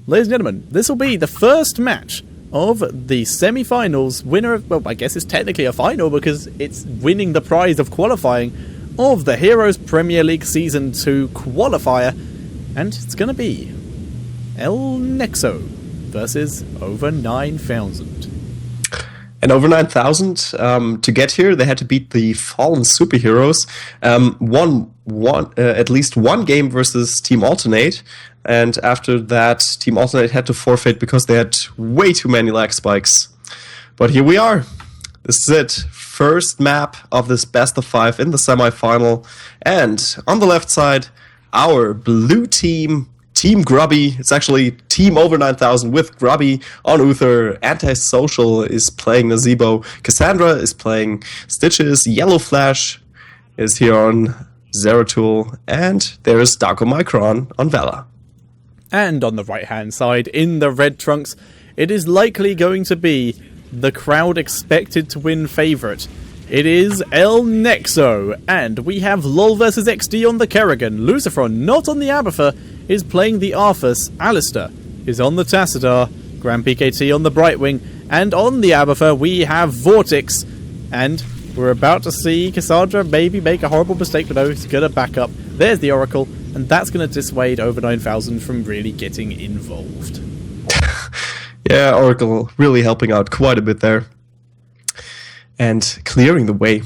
ladies and gentlemen, this will be the first match of the semi-finals. Winner of, well, I guess it's technically a final because it's winning the prize of qualifying of the Heroes Premier League Season 2 qualifier. And it's going to be El Nexo versus Over 9,000. And Over 9,000, to get here, they had to beat the Fallen Superheroes. At least one game versus Team Alternate. And after that, Team Alternate had to forfeit because they had way too many lag spikes. But here we are. This is it. First map of this best of 5 in the semi-final. And on the left side, our blue team, Team Grubby. It's actually Team Over 9,000 with Grubby on Uther. Antisocial is playing Nazebo. Cassandra is playing Stitches. Yellow Flash is here on Zeratul. And there's Darkomicron on Vela. And on the right-hand side, in the red trunks, it is likely going to be the crowd expected to win favourite. It is El Nexo, and we have LOL vs XD on the Kerrigan. Lucifron, not on the Abathur, is playing the Arthas. Alistair is on the Tassadar. Grand PKT on the Brightwing. And on the Abathur, we have Vortex. And we're about to see Cassandra maybe make a horrible mistake, but no, he's going to back up. There's the Oracle, and that's going to dissuade Over 9,000 from really getting involved. Yeah, Oracle really helping out quite a bit there. And clearing the way.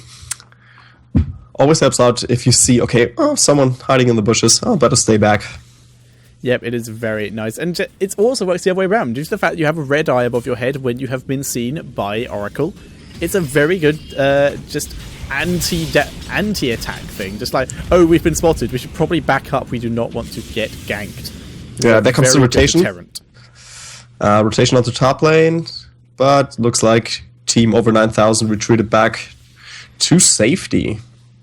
Always helps out if you see, okay, someone hiding in the bushes. Oh, better stay back. Yep, it is very nice. And it also works the other way around. Due to the fact that you have a red eye above your head when you have been seen by Oracle, it's a very good just anti-attack thing. Just like, oh, we've been spotted. We should probably back up. We do not want to get ganked. Yeah, there comes the rotation. Rotation onto top lane. But looks like Team Over 9,000 retreated back to safety.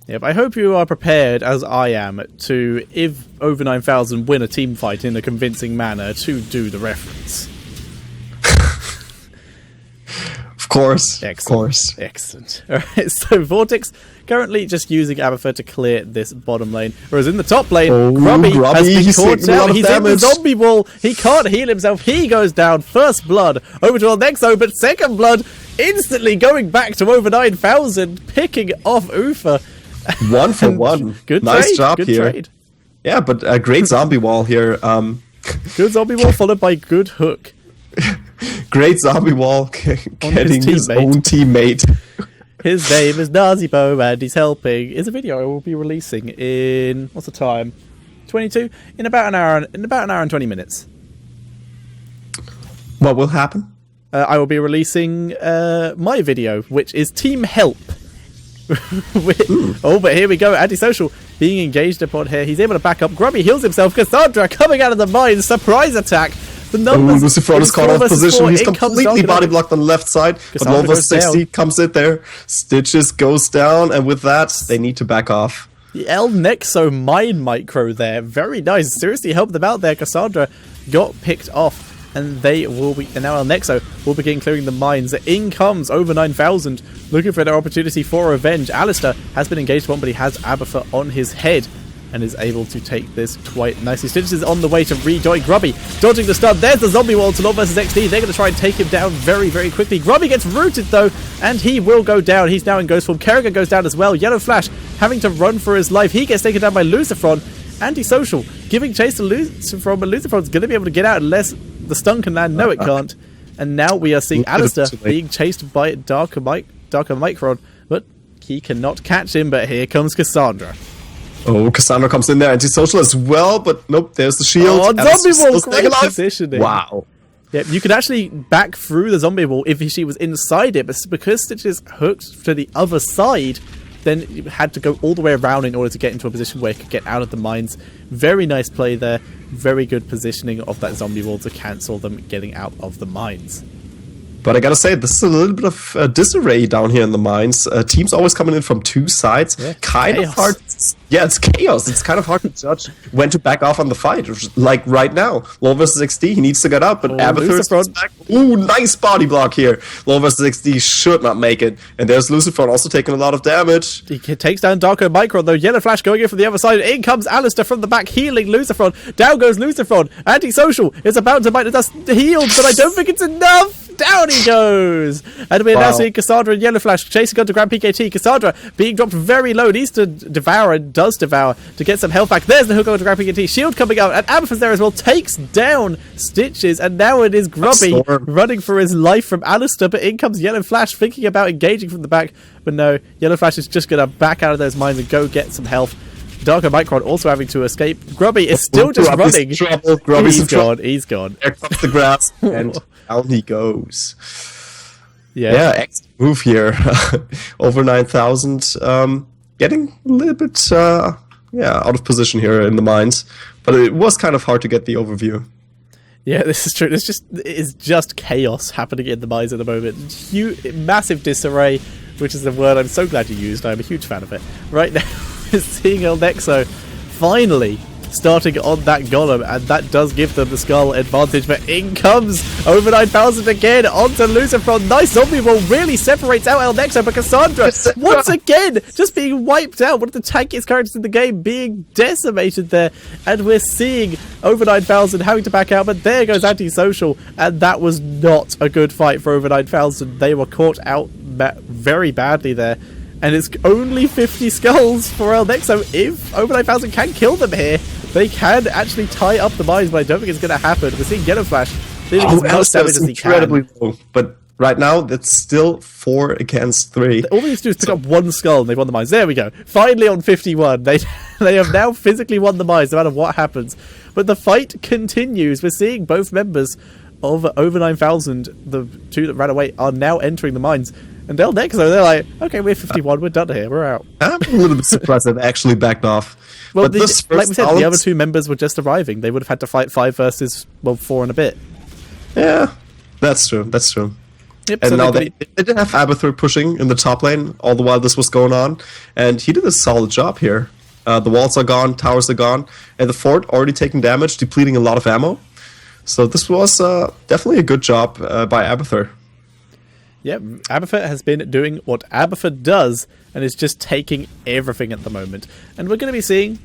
Yep, I hope you are prepared, as I am, to, if Over 9,000 win a team fight in a convincing manner, to do the reference. Of course. Excellent. Of course. Excellent. Alright, so Vortex currently just using Abathur to clear this bottom lane. Whereas in the top lane, Grubby has been caught out. He's in the zombie wall. He can't heal himself. He goes down. First blood over to Nexo, but second blood instantly going back to Over 9,000, picking off Uther. 1 for 1. Good nice trade. job Good here. Trade. Yeah, but a great zombie wall here. Good zombie wall followed by good hook. Great zombie wall getting his own teammate. His name is Nazebo and he's helping. Is a video I will be releasing in, what's the time? 22? In about an hour and 20 minutes. What will happen? I will be releasing my video, which is Team Help. Oh, but here we go. Antisocial being engaged upon here. He's able to back up. Grubby heals himself. Cassandra coming out of the mine. Surprise attack. The numbers. Lucifron is caught off position. He's completely body blocked on the left side. But Nova 60 comes in there. Stitches goes down. And with that, they need to back off. The El Nexo mine micro there. Very nice. Seriously helped them out there. Cassandra got picked off. And they will be, and now El Nexo will begin clearing the mines. In comes Over 9,000, looking for their opportunity for revenge. Alistair has been engaged one, but he has Abathur on his head and is able to take this quite nicely. Stitches is on the way to rejoin Grubby, dodging the stun. There's the zombie wall to LOL vs XD. They're going to try and take him down very, very quickly. Grubby gets rooted though, and he will go down. He's now in ghost form. Kerrigan goes down as well. Yellow Flash having to run for his life. He gets taken down by Lucifron. Antisocial giving chase to Lucifron, but Lucifron's going to be able to get out unless the stun can land. No, it can't. And now we are seeing Alistair being chased by Darkomicron, but he cannot catch him. But here comes Cassandra. Oh, Cassandra comes in there. Antisocial as well, but nope, there's the shield. Oh, zombie wall, great positioning. Wow. Yeah, you could actually back through the zombie wall if she was inside it, but because Stitch is hooked to the other side, then you had to go all the way around in order to get into a position where you could get out of the mines. Very nice play there. Very good positioning of that zombie wall to cancel them getting out of the mines. But I gotta say, this is a little bit of disarray down here in the mines. Teams always coming in from two sides. Yeah, Kind of hard. Yeah, it's chaos. It's kind of hard to judge when to back off on the fight. Like right now, Lol versus XD, he needs to get up, but Abathur is back. Ooh, nice body block here. Lol versus XD should not make it. And there's Lucifron also taking a lot of damage. He takes down Darko Micron, though. Yellow Flash going in from the other side. In comes Alistair from the back, healing Lucifron. Down goes Lucifron. Antisocial is about to bite the dust. Healed, but I don't think it's enough. Down he goes! And we're now seeing Cassandra and Yellow Flash chasing on to grab PKT. Cassandra being dropped very low, needs to devour and does devour to get some health back. There's the hook on to grab PKT. Shield coming out, and Abathur's there as well, takes down Stitches, and now it is Grubby running for his life from Alistair, but in comes Yellow Flash thinking about engaging from the back, but no, Yellow Flash is just going to back out of those mines and go get some health. Darko Micron also having to escape. Grubby is still just running. He's gone. There comes the grass, and down he goes. Yeah, excellent move here. Over 9,000. Getting a little bit out of position here in the mines. But it was kind of hard to get the overview. Yeah, this is true. It is just chaos happening in the mines at the moment. Massive disarray, which is a word I'm so glad you used. I'm a huge fan of it. Right now, we're seeing El Nexo finally starting on that golem, and that does give them the skull advantage, but in comes over 9,000 again onto Lucifron. Nice zombie roll, really separates out El Nexo, but Cassandra once again just being wiped out. One of the tankiest characters in the game being decimated there, and we're seeing over 9,000 having to back out, but there goes Antisocial, and that was not a good fight for over 9,000. They were caught out very badly there. And it's only 50 skulls for El Nexo. If over 9,000 can kill them here, they can actually tie up the mines, but I don't think it's going to happen. We're seeing Yellow Flash dealing as much damage as he incredibly can. Low, but right now, that's still 4 against 3. All they need to do is pick up one skull and they've won the mines. There we go. Finally on 51. They have now physically won the mines, no matter what happens. But the fight continues. We're seeing both members of over 9,000, the two that ran away, are now entering the mines. And El Nexo, they're like, okay, we're 51, we're done here, we're out. I'm a little bit surprised that they actually backed off. Well, like we said, the other two members were just arriving. They would have had to fight 5 versus, 4 and a bit. Yeah, that's true. Yep, and so now they did have Abathur pushing in the top lane all the while this was going on. And he did a solid job here. The walls are gone, towers are gone, and the fort already taking damage, depleting a lot of ammo. So this was definitely a good job by Abathur. Yep, Abathur has been doing what Abathur does and is just taking everything at the moment. And we're going to be seeing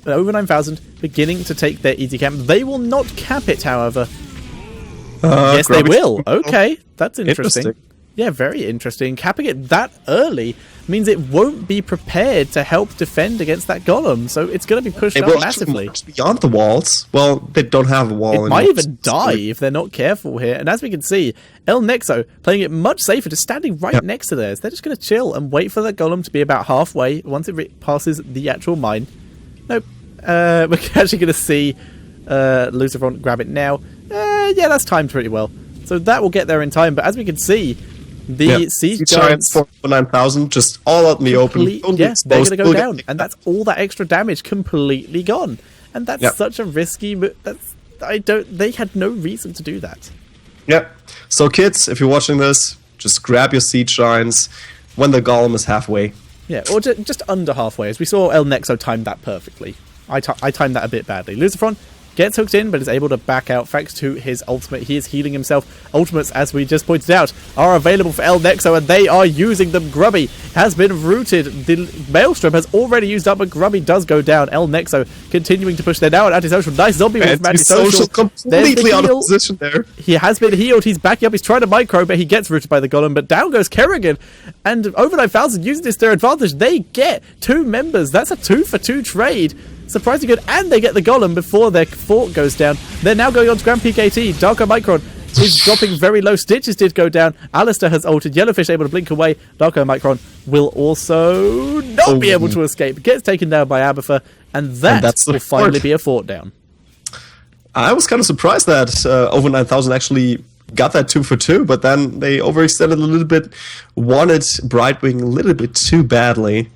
over 9,000 beginning to take their easy camp. They will not cap it, however. Yes, they will. Okay, that's interesting. Yeah, very interesting. Capping it that early means it won't be prepared to help defend against that golem, so it's going to be pushed up massively. Beyond the walls. Well, they don't have a wall. It might even die if they're not careful here. And as we can see, El Nexo playing it much safer, just standing right next to theirs. They're just going to chill and wait for the golem to be about halfway once it passes the actual mine. Nope. We're actually going to see Lucifron grab it now. Yeah, that's timed pretty well. So that will get there in time, but as we can see, the Siege Giants for 9,000 just all out in the open. Yes, they're going to go down, and that's all that extra damage completely gone. And that's such a risky. They had no reason to do that. Yeah. So kids, if you're watching this, just grab your Siege Giants when the golem is halfway. Yeah, or just under halfway, as we saw El Nexo timed that perfectly. I timed that a bit badly. Lucifron gets hooked in, but is able to back out thanks to his ultimate. He is healing himself. Ultimates, as we just pointed out, are available for El Nexo, and they are using them. Grubby has been rooted. The Maelstrom has already used up, but Grubby does go down. El Nexo continuing to push there now at Antisocial. Nice zombie with Antisocial. Completely out of position there. He has been healed. He's backing up. He's trying to micro, but he gets rooted by the golem. But down goes Kerrigan. And over 9,000 using this to their advantage. They get 2 members. That's a 2-for-2 trade. Surprisingly good, and they get the golem before their fort goes down. They're now going on to Grand PKT. Darko Micron is dropping very low. Stitches did go down. Alistair has ulted. Yellowfish able to blink away. Darko Micron will also not be able to escape. Gets taken down by Abathur, and that will finally be a fort down. I was kind of surprised that over 9,000 actually got that 2-for-2, but then they overextended a little bit, wanted Brightwing a little bit too badly.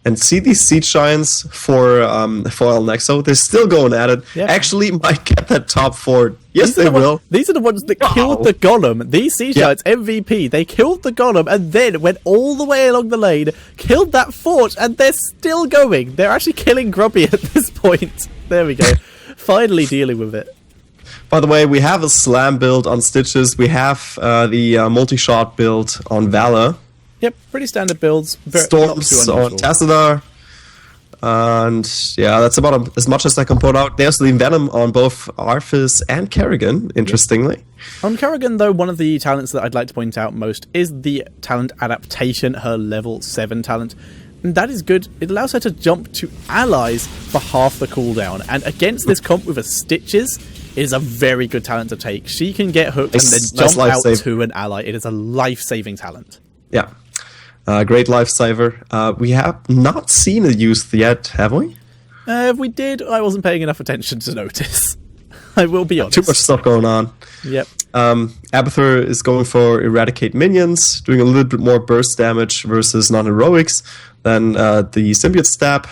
And see these Siege Giants for El Nexo? They're still going at it. Yeah. Actually might get that top 4. Yes, they will. These are the ones that killed the Golem. These Siege Giants, MVP, they killed the Golem and then went all the way along the lane, killed that fort, and they're still going. They're actually killing Grubby at this point. There we go. Finally dealing with it. By the way, we have a Slam build on Stitches. We have the multi-shot build on Valor. Yep, pretty standard builds. Storms on Tassadar. And yeah, that's about as much as I can put out. There's the Venom on both Arthas and Kerrigan, interestingly. On Kerrigan, though, one of the talents that I'd like to point out most is the talent adaptation, her level 7 talent. And that is good. It allows her to jump to allies for half the cooldown. And against this comp with a Stitches, it is a very good talent to take. She can get hooked and then jump out to an ally. It is a life-saving talent. Yeah. Great lifesaver. We have not seen it used yet, have we? If we did, I wasn't paying enough attention to notice. I will be honest. Too much stuff going on. Yep. Abathur is going for Eradicate Minions, doing a little bit more burst damage versus non-heroics than the Symbiote Stab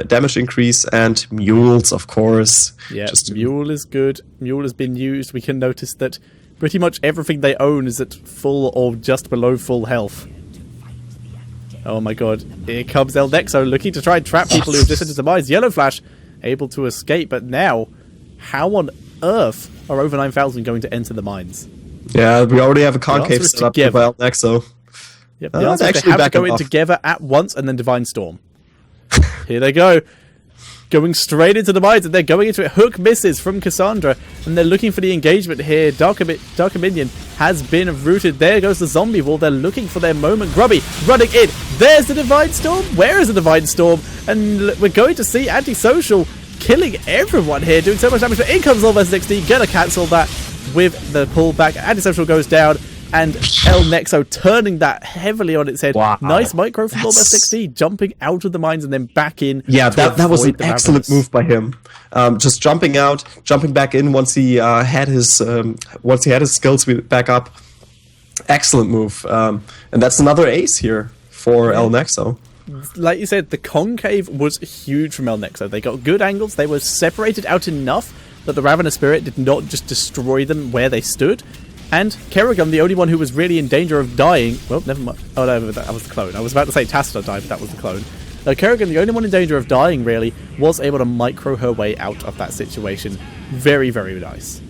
damage increase, and Mules, of course. Yeah, Mule is good. Mule has been used. We can notice that pretty much everything they own is at full or just below full health. Oh my god, here comes El Nexo looking to try and trap people who have just entered demise. Yellow Flash able to escape, but now, how on earth are over 9,000 going to enter the mines? Yeah, we already have a concave set up by El Nexo. Yep, the answer is they have to go in together at once and then Divine Storm. Here they go. Going straight into the mines, and they're going into it. Hook misses from Cassandra, and they're looking for the engagement here. Darker Minion has been rooted. There goes the zombie wall. They're looking for their moment. Grubby running in. There's the Divine Storm. Where is the Divine Storm? And we're going to see Antisocial killing everyone here, doing so much damage. But in comes Lawverse 60. Gonna cancel that with the pullback. Antisocial goes down. And El Nexo turning that heavily on its head. Wow. Nice micro from Lawverse 60, jumping out of the mines and then back in. Yeah, that was an excellent move by him. Just jumping out, jumping back in once he had his skills back up. Excellent move. And that's another ace here for El Nexo. Like you said, the concave was huge from El Nexo. They got good angles. They were separated out enough that the Ravenous Spirit did not just destroy them where they stood. And Kerrigan, the only one who was really in danger of dying... Well, never mind. Oh, no, that was the clone. I was about to say Tassadar died, but that was the clone. Kerrigan, the only one in danger of dying, really, was able to micro her way out of that situation. Very, very nice.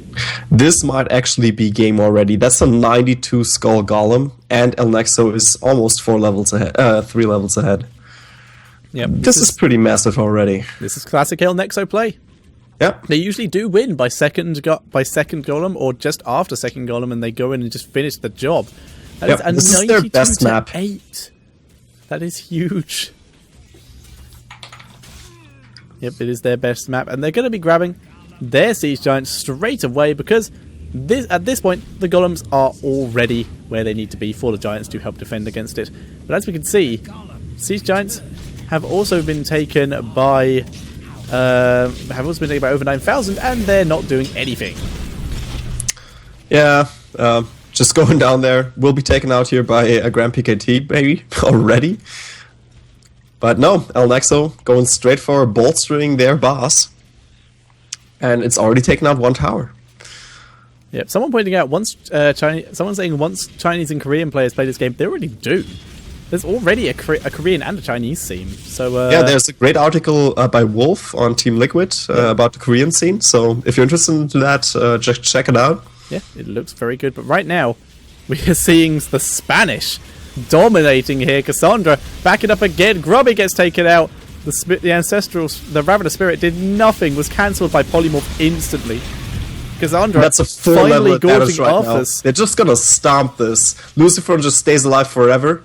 This might actually be game already. That's a 92 Skull Golem, and El Nexo is almost 3 levels ahead. Yep, this is pretty massive already. This is classic El Nexo play. Yep. They usually do win by second golem or just after second golem, and they go in and just finish the job. That is a this is their best map. 8. That is huge. Yep, it is their best map, and they're going to be grabbing their Siege Giants straight away because at this point the golems are already where they need to be for the Giants to help defend against it. But as we can see, Siege Giants have also been taken by over 9,000, and they're not doing anything. Yeah, just going down there. We'll be taken out here by a Grand PKT, maybe, already. But no, El Nexo going straight for bolstering their boss. And it's already taken out 1 tower. Yep, someone pointing out, someone saying once Chinese and Korean players play this game, they already do. There's already a Korean and a Chinese scene. So yeah, there's a great article by Wolf on Team Liquid about the Korean scene. So if you're interested in that, just check it out. Yeah, it looks very good. But right now, we are seeing the Spanish dominating here. Cassandra backing up again. Grubby gets taken out. The Ravenous Spirit did nothing. Was cancelled by Polymorph instantly. Cassandra that's a full finally level gorging right Arthas. They're just gonna stomp this. Lucifer just stays alive forever.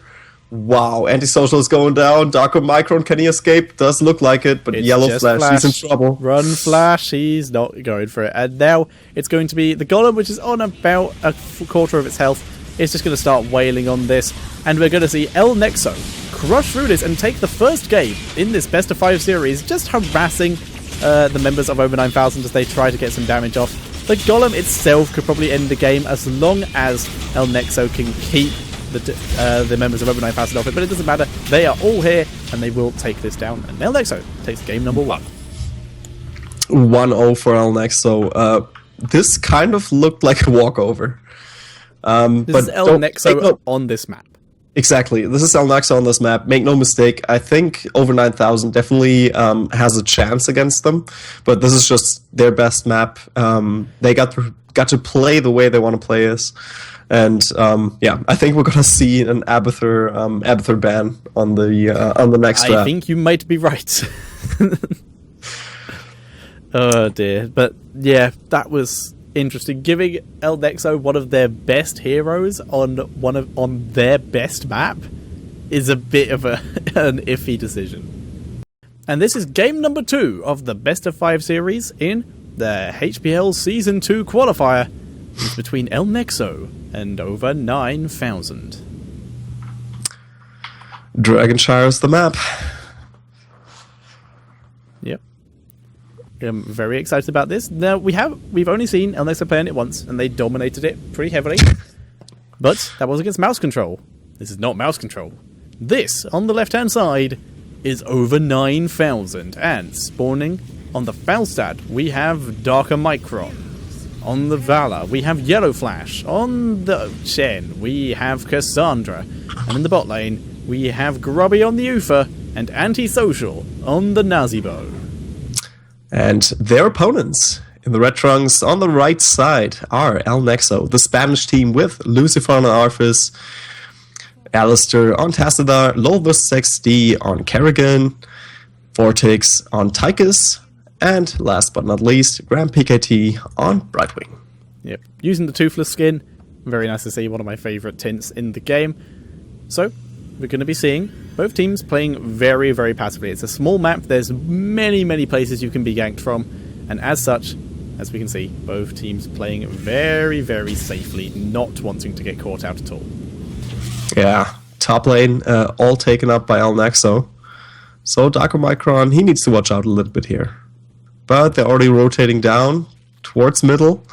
Wow, Antisocial is going down. Darko Micron, can he escape? Does look like it, but Yellow Flash, he's in trouble. Run Flash, he's not going for it. And now it's going to be the Golem, which is on about a quarter of its health. It's just going to start wailing on this. And we're going to see El Nexo crush through this and take the first game in this best of 5 series, just harassing the members of over 9,000 as they try to get some damage off. The Golem itself could probably end the game as long as El Nexo can keep the members of Over 9000 off it, but it doesn't matter. They are all here, and they will take this down. And now Nexo takes game number 1. 1-0 for El Nexo. This kind of looked like a walkover. This is El Nexo on this map. Exactly. This is El Nexo on this map. Make no mistake, I think Over 9000 definitely has a chance against them, but this is just their best map. They got to play the way they want to play this. And I think we're gonna see an Abathur ban on the next draft. I think you might be right. Oh dear, but yeah, that was interesting. Giving El Nexo one of their best heroes on their best map is a bit of an iffy decision. And this is game number 2 of the best of 5 series in the HPL Season 2 qualifier. It's between El Nexo and Over 9000. Dragonshire's the map. Yep. I'm very excited about this. Now, we've only seen El Nexo play on it once, and they dominated it pretty heavily. But that was against mouse control. This is not mouse control. This, on the left-hand side, is Over 9000. And spawning on the Falstad, we have Darker Micron. On the Valor, we have Yellow Flash. On the Shen, we have Cassandra. And in the bot lane, we have Grubby on the Ufa and Antisocial on the Nazibo. And their opponents in the red trunks on the right side are El Nexo, the Spanish team with Lucifer on Arthas, Alistair on Tassadar, Lolvus XD on Kerrigan, Vortex on Tychus, and last but not least, Grand PKT on Brightwing. Yep, using the Toothless skin, very nice to see, one of my favourite tints in the game. So, we're going to be seeing both teams playing very, very passively. It's a small map, there's many, many places you can be ganked from, and as such, as we can see, both teams playing very, very safely, not wanting to get caught out at all. Yeah, top lane all taken up by El Nexo. So Darko Micron, he needs to watch out a little bit here. But they're already rotating down towards middle.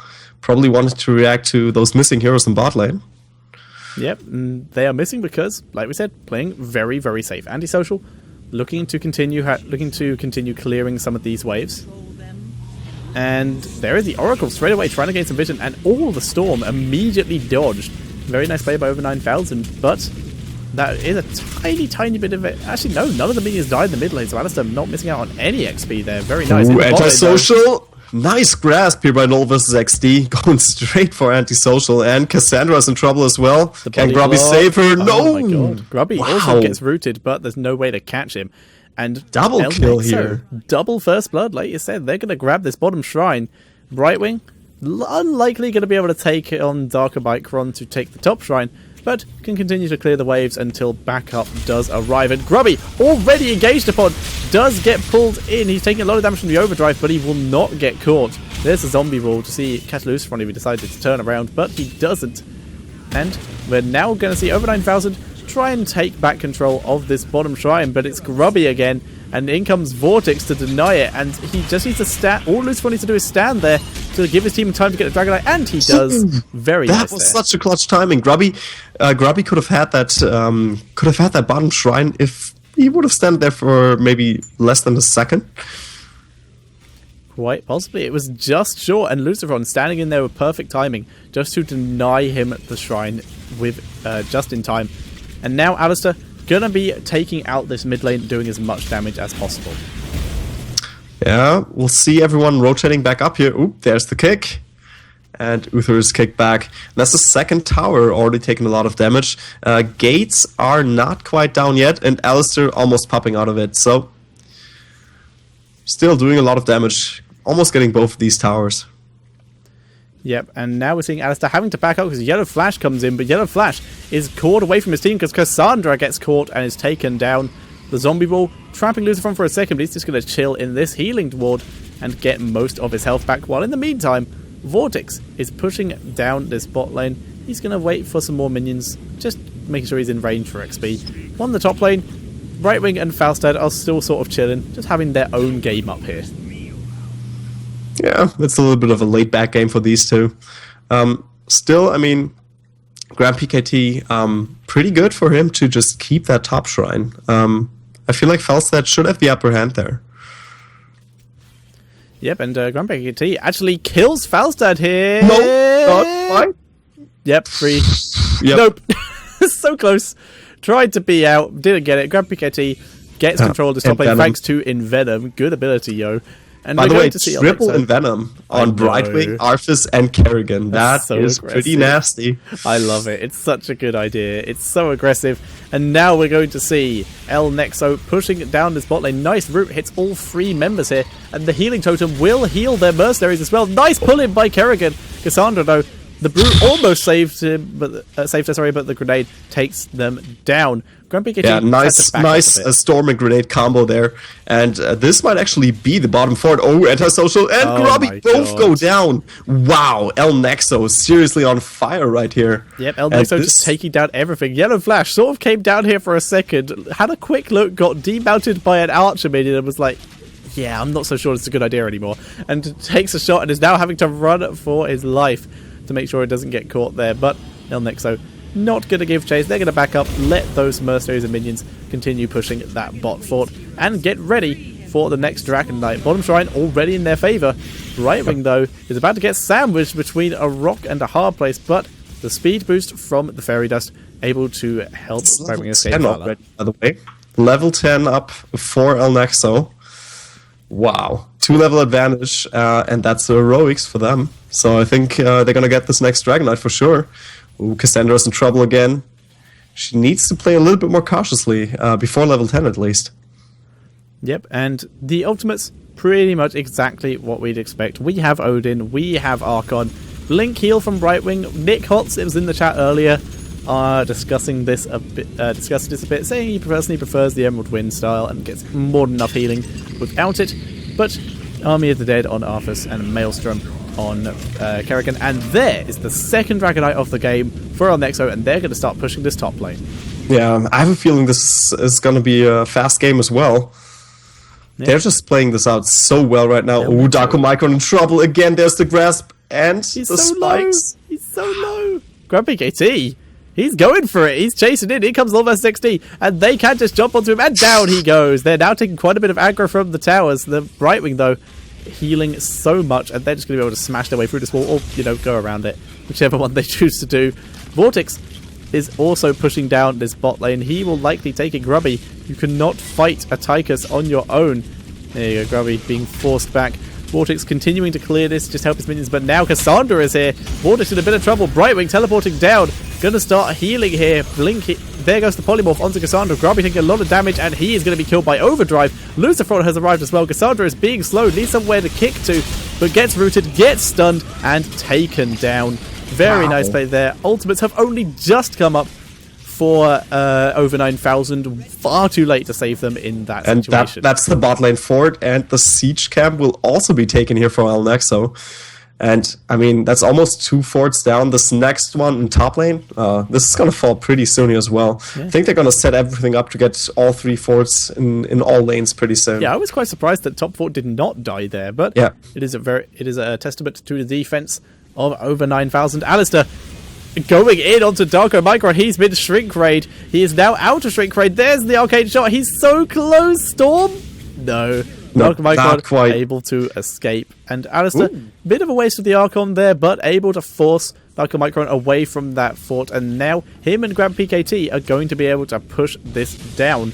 Probably wanted to react to those missing heroes in bot lane. Yep, and they are missing because, like we said, playing very, very safe. Antisocial, looking to continue clearing some of these waves. And there is the Oracle straight away trying to gain some vision, and all the Storm immediately dodged. Very nice play by Over 9000, but that is a tiny, tiny bit of it. Actually, no, none of the minions died in the mid lane, so Alistair not missing out on any XP there. Very nice. Ooh, Antisocial. Nice grasp here by Null versus XD, going straight for Antisocial, and Cassandra's in trouble as well. Can Grubby save her? No! Oh my god. Grubby also gets rooted, but there's no way to catch him. And double kill here. Double first blood, like you said. They're going to grab this bottom shrine. Brightwing, unlikely going to be able to take it on Darker Micron to take the top shrine, but can continue to clear the waves until backup does arrive. And Grubby, already engaged upon, does get pulled in. He's taking a lot of damage from the overdrive, but he will not get caught. There's a zombie roll to see Catalyst if he decided to turn around, but he doesn't. And we're now going to see Over 9000 try and take back control of this bottom shrine, but it's Grubby again, and in comes Vortex to deny it, and he just needs to stand. All Lucifer needs to do is stand there to give his team time to get the Dragonite, and he does. Very nice. That was such a clutch timing. Grubby could have had that bottom shrine if he would have stand there for maybe less than a second. Quite possibly. It was just short, and Lucifer standing in there with perfect timing just to deny him the shrine with just in time. And now Alistair gonna be taking out this mid lane, doing as much damage as possible. Yeah, we'll see everyone rotating back up here. Oop, there's the kick. And Uther's kicked back. That's the second tower already taking a lot of damage. Gates are not quite down yet, and Alistair almost popping out of it. So, still doing a lot of damage. Almost getting both of these towers. Yep, and now we're seeing Alistair having to back up because Yellow Flash comes in, but Yellow Flash is caught away from his team because Cassandra gets caught and is taken down. The zombie ball trapping Lucifer for a second, but he's just going to chill in this healing ward and get most of his health back, while in the meantime, Vortex is pushing down this bot lane. He's going to wait for some more minions, just making sure he's in range for XP. On the top lane, Brightwing and Falstad are still sort of chilling, just having their own game up here. Yeah, it's a little bit of a laid-back game for these two. Still, I mean, Grand PKT, pretty good for him to just keep that top shrine. I feel like Falstad should have the upper hand there. Yep, and Grand PKT actually kills Falstad here. No, not quite. Yep, 3. Yep. Nope. So close. Tried to be out, didn't get it. Grand PKT gets control of this top lane thanks to Envenom. Good ability, yo. And by the way, triple Envenom on Brightwing, Arthas, and Kerrigan. That so is aggressive. pretty nasty. I love it. It's such a good idea. It's so aggressive. And now we're going to see El Nexo pushing down this bot lane. Nice root hits all 3 members here. And the healing totem will heal their mercenaries as well. Nice pull-in by Kerrigan. Cassandra, though, the brute almost saved him, but the grenade takes them down. Yeah, nice storm and grenade combo there, and this might actually be the bottom fort. Oh, antisocial and Grubby both go down. Wow, El Nexo seriously on fire right here. Yep, El Nexo just taking down everything. Yellow Flash sort of came down here for a second, had a quick look, got demounted by an archer minion, and was like, yeah, I'm not so sure it's a good idea anymore. And takes a shot and is now having to run for his life to make sure it doesn't get caught there. But El Nexo not going to give chase. They're going to back up, let those mercenaries and minions continue pushing that bot fort, and get ready for the next Dragon Knight. Bottom shrine already in their favour. Right wing, though, is about to get sandwiched between a rock and a hard place, but the speed boost from the Fairy Dust able to help Right wing escape. By the way, level 10 up for El Nexo. Wow, 2-level advantage, and that's heroics for them. So I think they're going to get this next Dragon Knight for sure. Ooh, Cassandra's in trouble again. She needs to play a little bit more cautiously, before level 10 at least. Yep, and the ultimate's pretty much exactly what we'd expect. We have Odin, we have Archon, Blink heal from Brightwing, Nick Hotz, it was in the chat earlier, discussing this a bit, saying he personally prefers the Emerald Wind style and gets more than enough healing without it, but Army of the Dead on Arthas and Maelstrom on Kerrigan, and there is the second Dragon Knight of the game for El Nexo, and they're going to start pushing this top lane. Yeah, I have a feeling this is going to be a fast game as well. Yeah. They're just playing this out so well right now. Ooh, Darko Micron in trouble again. There's the grasp and he's the so spikes. Low. He's so low. Grumpy KT. He's going for it. He's chasing in. Here comes Lawverse XD. And they can't just jump onto him. And down he goes. They're now taking quite a bit of aggro from the towers. The Brightwing, though, healing so much. And they're just going to be able to smash their way through this wall. Or, go around it. Whichever one they choose to do. Vortex is also pushing down this bot lane. He will likely take it. Grubby, you cannot fight a Tychus on your own. There you go, Grubby being forced back. Vortex continuing to clear this, just help his minions, but now Cassandra is here. Vortex in a bit of trouble. Brightwing teleporting down. Gonna start healing here. Blink. There goes the polymorph onto Cassandra. Grubby taking a lot of damage, and he is going to be killed by Overdrive. Lucifer has arrived as well. Cassandra is being slowed, needs somewhere to kick to, but gets rooted, gets stunned, and taken down. Very nice play there. Ultimates have only just come up for over 9,000. Far too late to save them in that situation. And that's the bot lane fort, and the siege camp will also be taken here from El Nexo. And, I mean, that's almost 2 forts down. This next one in top lane, this is going to fall pretty soon here as well. Yeah. I think they're going to set everything up to get all 3 forts in all lanes pretty soon. Yeah, I was quite surprised that top fort did not die there, but yeah. it is a testament to the defense of over 9,000. Alistair going in onto Darko Micron. He's been shrink raid. He is now out of shrink raid. There's the arcade shot. He's so close. Storm? No. Darko Micron able to escape. And Alistair, bit of a waste of the Archon there, but able to force Darko Micron away from that fort. And now him and Grand PKT are going to be able to push this down.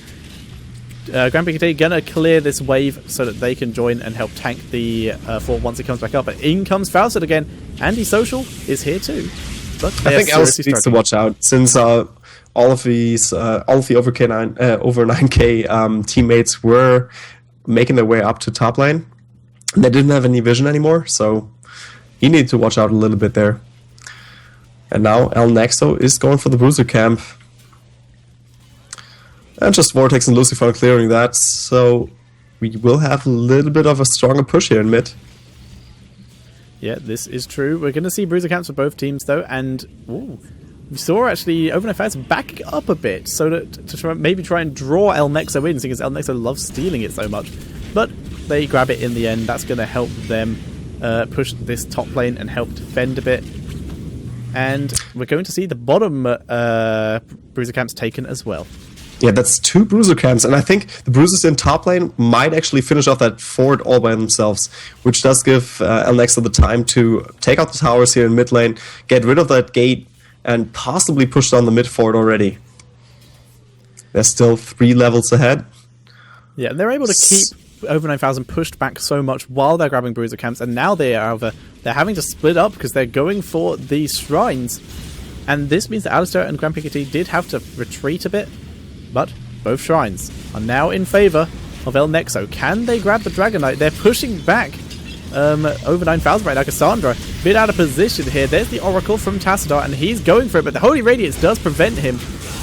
Grand PKT gonna clear this wave so that they can join and help tank the fort once it comes back up. But in comes Falstad again. Antisocial is here too. But I think Alice needs to watch out, since all of the over 9K teammates were making their way up to top lane. They didn't have any vision anymore, so he needed to watch out a little bit there. And now El Nexo is going for the bruiser camp. And just Vortex and Lucifer clearing that, so we will have a little bit of a stronger push here in mid. Yeah, this is true. We're going to see bruiser camps for both teams, though, and we saw actually Overnight Fans back up a bit so that to maybe try and draw El Nexo in, because El Nexo loves stealing it so much. But they grab it in the end. That's going to help them push this top lane and help defend a bit. And we're going to see the bottom bruiser camps taken as well. Yeah, that's 2 bruiser camps, and I think the bruisers in top lane might actually finish off that fort all by themselves, which does give El Nexo the time to take out the towers here in mid lane, get rid of that gate, and possibly push down the mid fort already. They're still 3 levels ahead. Yeah, they're able to keep over 9,000 pushed back so much while they're grabbing bruiser camps, and now they're having to split up because they're going for these shrines, and this means that Alistair and Grand Piketty did have to retreat a bit. But both shrines are now in favor of El Nexo. Can they grab the Dragon Knight? They're pushing back over 9,000 right now. Cassandra, a bit out of position here. There's the Oracle from Tassadar, and he's going for it, but the Holy Radiance does prevent him.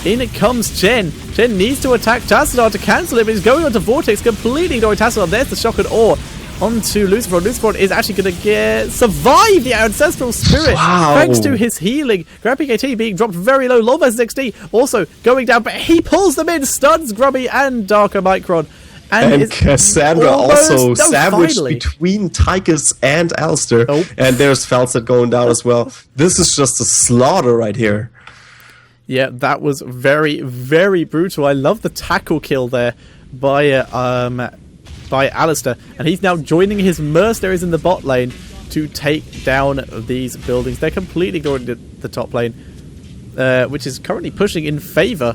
In it comes Chen. Chen needs to attack Tassadar to cancel it, but he's going onto Vortex, completely ignoring Tassadar. There's the Shock and Awe onto Lucifer. Lucifer is actually going to survive the Ancestral Spirit thanks to his healing. Grand PKT being dropped very low. Low versus XD also going down, but he pulls them in, stuns Grubby and Darker Micron. And Cassandra also sandwiched between Tychus and Alistair. And there's Falset going down as well. This is just a slaughter right here. Yeah, that was very, very brutal. I love the tackle kill there by Alistair, and he's now joining his mercenaries in the bot lane to take down these buildings. They're completely ignoring the top lane, which is currently pushing in favor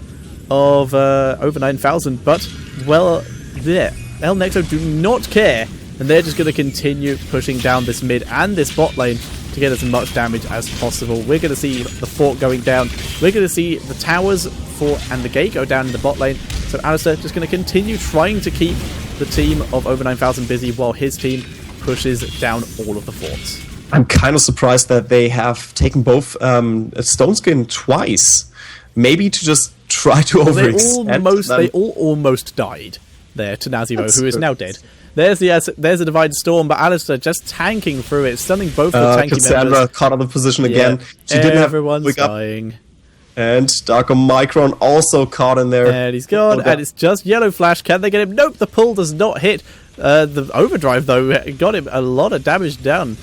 of over 9,000, but, well, El Nexo do not care, and they're just going to continue pushing down this mid and this bot lane to get as much damage as possible. We're going to see the fort going down. We're going to see the towers, fort, and the gate go down in the bot lane. So Alistair just going to continue trying to keep the team of over 9,000 busy while his team pushes down all of the forts. I'm kind of surprised that they have taken both Stone Skin twice. Maybe to just try to overextend. They all almost died there to Nazivo, who is now dead. There's a Divine Storm, but Alistair just tanking through it, stunning both the tanky Cassandra members. caught out of position again. She didn't have everyone's dying. And Darker Micron also caught in there. And he's gone, and it's just Yellow Flash. Can they get him? Nope, the pull does not hit. The Overdrive, though, got him a lot of damage done.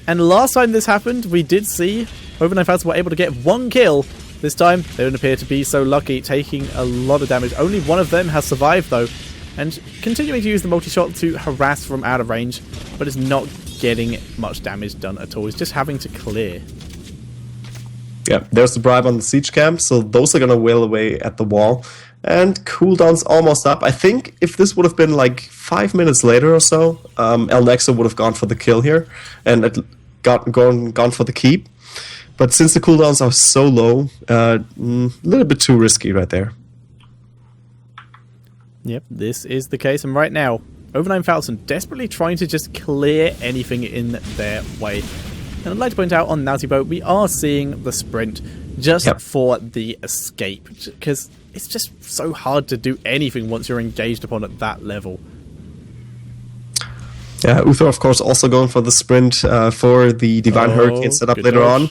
And last time this happened, we did see over 9,000 were able to get 1 kill. This time, they don't appear to be so lucky, taking a lot of damage. Only one of them has survived, though, and continuing to use the multi-shot to harass from out of range, but is not getting much damage done at all. He's just having to clear. Yeah, there's the bribe on the siege camp, so those are going to wail away at the wall. And cooldown's almost up. I think if this would have been like 5 minutes later or so, El Nexo would have gone for the kill here and gone for the keep. But since the cooldowns are so low, a little bit too risky right there. Yep, this is the case. And right now, over 9,000 desperately trying to just clear anything in their way. And I'd like to point out on Nazibo, we are seeing the sprint just for the escape, because it's just so hard to do anything once you're engaged upon at that level. Yeah, Uther, of course, also going for the sprint for the Divine Hurricane setup later on.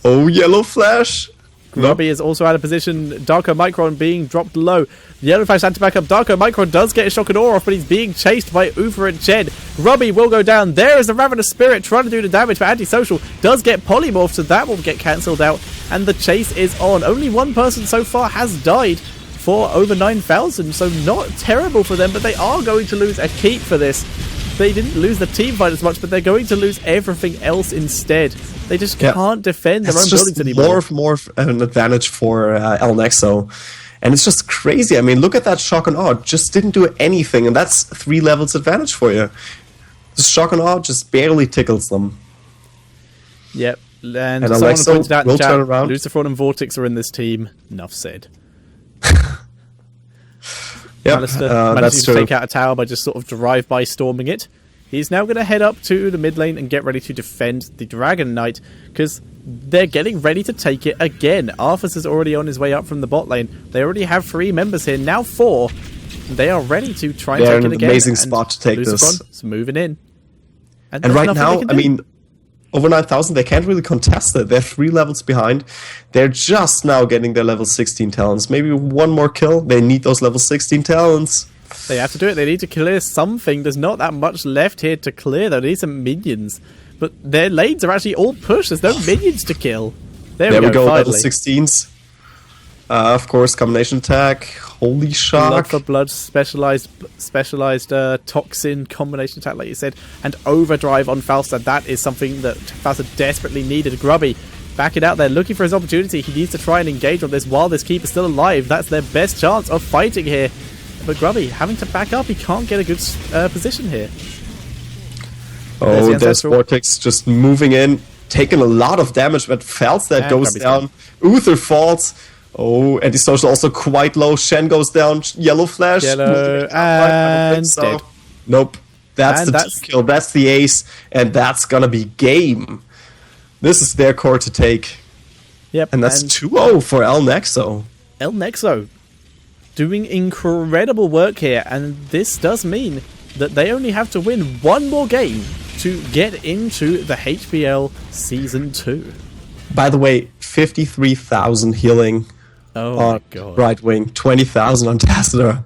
Oh, Yellow Flash! Grubby is also out of position. Darko Micron being dropped low. The Yellow Flash had to back up. Darko Micron does get a shock and awe off, but he's being chased by Uther and Jed. Grubby will go down. There is the Ravenous Spirit trying to do the damage, but Antisocial does get polymorphed, so that will get cancelled out. And the chase is on. Only one person so far has died for over 9,000, so not terrible for them, but they are going to lose a keep for this. They didn't lose the team fight as much, but they're going to lose everything else instead. They just can't defend their own buildings anymore. More of an advantage for El Nexo. And it's just crazy. I mean, look at that shock and awe. Just didn't do anything, and that's 3 levels advantage for you. The shock and awe just barely tickles them. Yep. And someone pointed out in chat, Lucifer and Vortex are in this team. Enough said. Alistair managed to take out a tower by just sort of drive-by storming it. He's now going to head up to the mid lane and get ready to defend the Dragon Knight, because they're getting ready to take it again. Arthas is already on his way up from the bot lane. They already have 3 members here, now 4. They are ready to try and take it again. They're in an amazing spot to take this. Is moving in. And right now, I mean, over 9,000, they can't really contest it. They're 3 levels behind. They're just now getting their level 16 talents. Maybe one more kill. They need those level 16 talents. They have to do it. They need to clear something. There's not that much left here to clear, though. They need some minions. but their lanes are actually all pushed. There's no minions to kill. There we go, level finally. 16s. Of course, combination attack. Holy Blood shock. for blood, specialized toxin combination attack, like you said, and overdrive on Falstad. That is something that Falstad desperately needed. Grubby back it out there, looking for his opportunity. He needs to try and engage on this while this keeper's still alive. That's their best chance of fighting here. But Grubby having to back up. He can't get a good position here. Oh, there's Vortex just moving in, taking a lot of damage, but Falstad goes down. Uther falls. Oh, antisocial also quite low. Shen goes down. Yellow flash. Yellow and so. dead. Nope. That's the kill. That's the ace, and that's gonna be game. This is their core to take. Yep. And that's 2-0 for El Nexo. El Nexo doing incredible work here, and this does mean that they only have to win one more game to get into the HPL Season 2. By the way, 53,000 healing on right wing, 20,000 on Tassadar.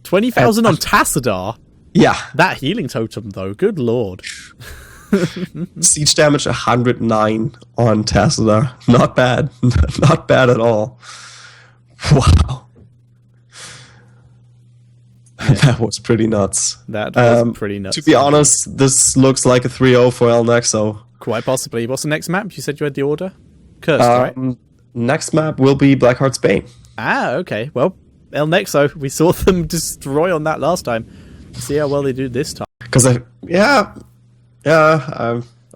20,000 on Tassadar? Yeah. That healing totem, though, good lord. Siege damage 109 on Tassadar. Not bad. Not bad at all. Wow. Yeah. That was pretty nuts. That was pretty nuts. To be honest, this looks like a 3-0 for El Nexo. Quite possibly. What's the next map? You said you had the order? Cursed, right? Next map will be Blackheart's Bane. Ah, okay. Well, El Nexo, we saw them destroy on that last time. See how well they do this time. Because I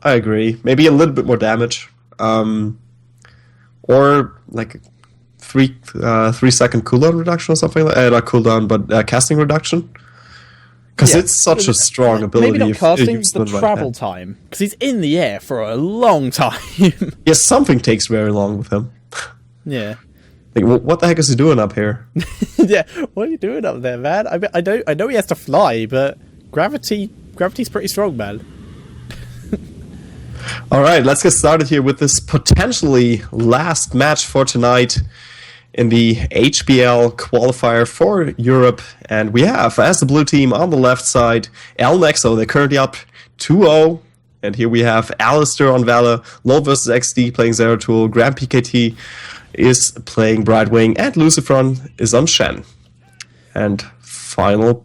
agree. Maybe a little bit more damage, or like 3-second cooldown reduction or something like not cooldown, but casting reduction. Because it's such a strong ability. Maybe not casting, the travel time. Because he's in the air for a long time. Yes, something takes very long with him. Yeah. Like, what the heck is he doing up here? Yeah, what are you doing up there, man? I know he has to fly, but gravity's pretty strong, man. All right, let's get started here with this potentially last match for tonight in the HPL qualifier for Europe. And we have, as the blue team on the left side, El Nexo. They're currently up 2-0. And here we have Alistair on Valor, Low versus XD playing Zeratul, Grand PKT is playing Brightwing, and Lucifron is on Shen. And final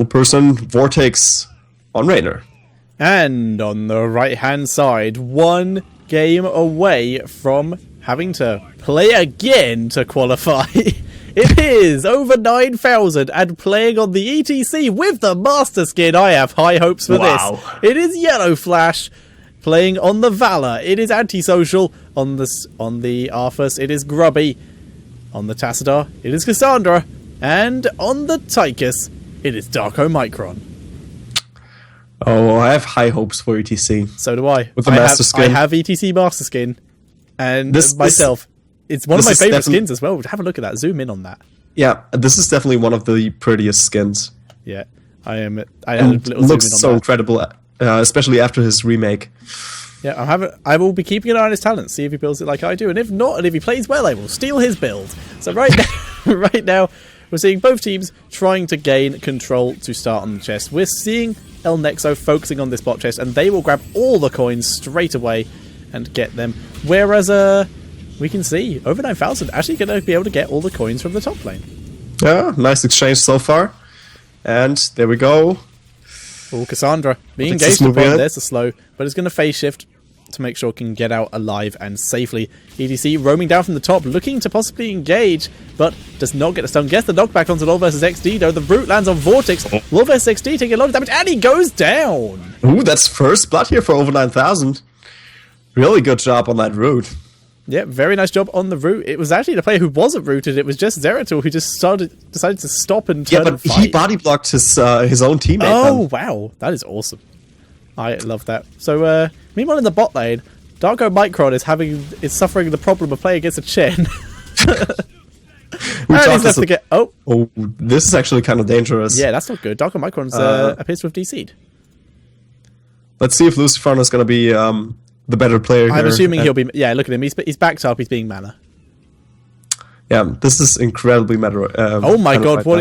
person, Vortex on Raynor. And on the right-hand side, one game away from having to play again to qualify. It is over 9,000 and playing on the ETC with the Master Skin. I have high hopes for this. It is Yellow Flash playing on the Valor. It is Antisocial on the Arthas. It is Grubby on the Tassadar. It is Cassandra. And on the Tychus, it is Darko Micron. Oh, I have high hopes for ETC. So do I. With the Master Skin. I have ETC Master Skin. And myself. It's one of my favorite skins as well. Have a look at that. Zoom in on that. Yeah, this is definitely one of the prettiest skins. Yeah, I had a little looks zoom in on so that. incredible, especially after his remake. Yeah, I will be keeping an eye on his talent, see if he builds it like I do, and if not, and if he plays well, I will steal his build. So right now, we're seeing both teams trying to gain control to start on the chest. We're seeing El Nexo focusing on this bot chest, and they will grab all the coins straight away and get them. Whereas we can see over 9,000 actually going to be able to get all the coins from the top lane. Yeah, nice exchange so far. And there we go. Oh, Cassandra being engaged upon. There's a slow, but it's going to phase shift to make sure it can get out alive and safely. EDC roaming down from the top, looking to possibly engage, but does not get a stun. Gets the knockback onto LoL versus XD, though. The root lands on Vortex. LoL versus XD taking a lot of damage, and he goes down. Ooh, that's first blood here for over 9,000. Really good job on that root. Yeah, very nice job on the root. It was actually the player who wasn't rooted. It was just Zeratul who just decided to stop and turn and fight. He body blocked his own teammate. Oh, wow. That is awesome. I love that. So, meanwhile in the bot lane, Darko Micron is suffering the problem of playing against a Chen. Oh, this is actually kind of dangerous. Yeah, that's not good. Darko Micron appears to have DC'd. Let's see if Lucifron is going to be the better player here. I'm assuming he'll be... Yeah, look at him. He's backed up. He's being mana. Yeah, this is incredibly matter. Oh my god, what